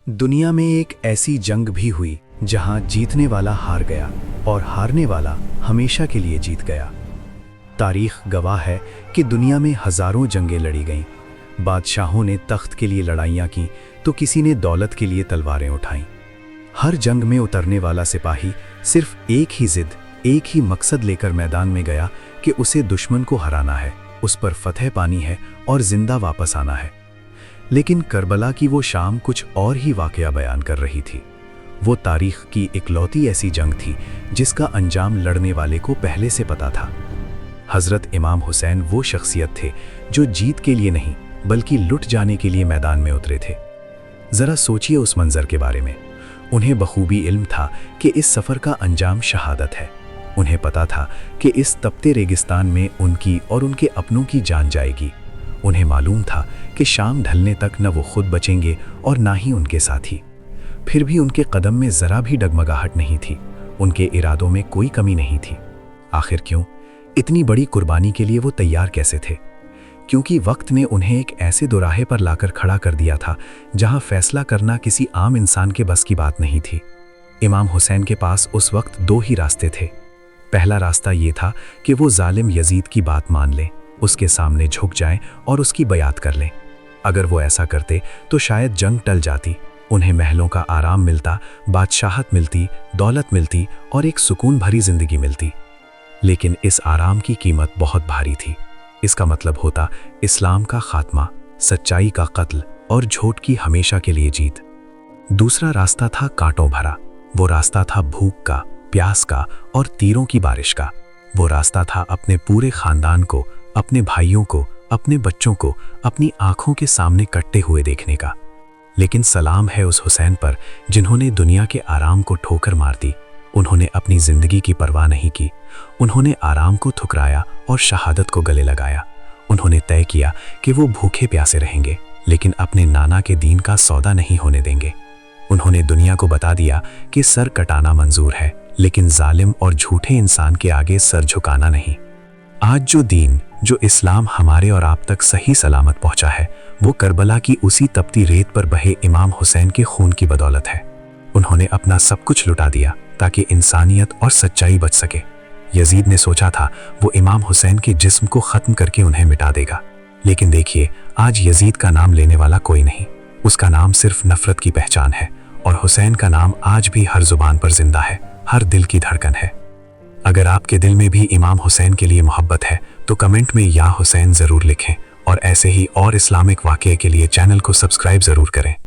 दुनिया में एक ऐसी जंग भी हुई जहां जीतने वाला हार गया और हारने वाला हमेशा के लिए जीत गया। तारीख गवाह है कि दुनिया में हजारों जंगें लड़ी गईं। बादशाहों ने तख्त के लिए लड़ाइयाँ की तो किसी ने दौलत के लिए तलवारें उठाईं। हर जंग में उतरने वाला सिपाही सिर्फ एक ही जिद, एक ही मकसद लेकर मैदान में गया कि उसे दुश्मन को हराना है, उस पर फतह पानी है और जिंदा वापस आना है। लेकिन करबला की वो शाम कुछ और ही वाकया बयान कर रही थी। वो तारीख की इकलौती ऐसी जंग थी जिसका अंजाम लड़ने वाले को पहले से पता था। हज़रत इमाम हुसैन वो शख्सियत थे जो जीत के लिए नहीं बल्कि लुट जाने के लिए मैदान में उतरे थे। ज़रा सोचिए उस मंजर के बारे में। उन्हें बखूबी इल्म था कि इस सफ़र का अंजाम शहादत है। उन्हें पता था कि इस तपते रेगिस्तान में उनकी और उनके अपनों की जान जाएगी। उन्हें मालूम था कि शाम ढलने तक न वो खुद बचेंगे और ना ही उनके साथी। फिर भी उनके कदम में ज़रा भी डगमगाहट नहीं थी, उनके इरादों में कोई कमी नहीं थी। आखिर क्यों? इतनी बड़ी कुर्बानी के लिए वो तैयार कैसे थे? क्योंकि वक्त ने उन्हें एक ऐसे दोराहे पर लाकर खड़ा कर दिया था जहां फैसला करना किसी आम इंसान के बस की बात नहीं थी। इमाम हुसैन के पास उस वक्त दो ही रास्ते थे। पहला रास्ता ये था कि वो जालिम यजीद की बात मान लें, उसके सामने झुक जाएं और उसकी बयात कर लें। अगर वो ऐसा करते तो शायद जंग टल जाती, उन्हें महलों का आराम मिलता, बादशाहत मिलती, दौलत मिलती और एक सुकून भरी जिंदगी मिलती। लेकिन इस आराम की कीमत बहुत भारी थी। इसका मतलब होता इस्लाम का खात्मा, सच्चाई का कत्ल और झूठ की हमेशा के लिए जीत। दूसरा रास्ता था कांटों भरा। वो रास्ता था भूख का, प्यास का और तीरों की बारिश का। वो रास्ता था अपने पूरे खानदान को, अपने भाइयों को, अपने बच्चों को अपनी आंखों के सामने कटते हुए देखने का। लेकिन सलाम है उस हुसैन पर जिन्होंने दुनिया के आराम को ठोकर मार दी। उन्होंने अपनी जिंदगी की परवाह नहीं की। उन्होंने आराम को ठुकराया और शहादत को गले लगाया। उन्होंने तय किया कि वो भूखे प्यासे रहेंगे लेकिन अपने नाना के दीन का सौदा नहीं होने देंगे। उन्होंने दुनिया को बता दिया कि सर कटाना मंजूर है लेकिन जालिम और झूठे इंसान के आगे सर झुकाना नहीं। आज जो दीन, जो इस्लाम हमारे और आप तक सही सलामत पहुंचा है, वो करबला की उसी तपती रेत पर बहे इमाम हुसैन के खून की बदौलत है। उन्होंने अपना सब कुछ लुटा दिया ताकि इंसानियत और सच्चाई बच सके। यजीद ने सोचा था वो इमाम हुसैन के जिस्म को ख़त्म करके उन्हें मिटा देगा, लेकिन देखिए आज यजीद का नाम लेने वाला कोई नहीं। उसका नाम सिर्फ नफरत की पहचान है और हुसैन का नाम आज भी हर जुबान पर जिंदा है, हर दिल की धड़कन है। अगर आपके दिल में भी इमाम हुसैन के लिए मोहब्बत है तो कमेंट में या हुसैन ज़रूर लिखें और ऐसे ही और इस्लामिक वाक़ये के लिए चैनल को सब्सक्राइब ज़रूर करें।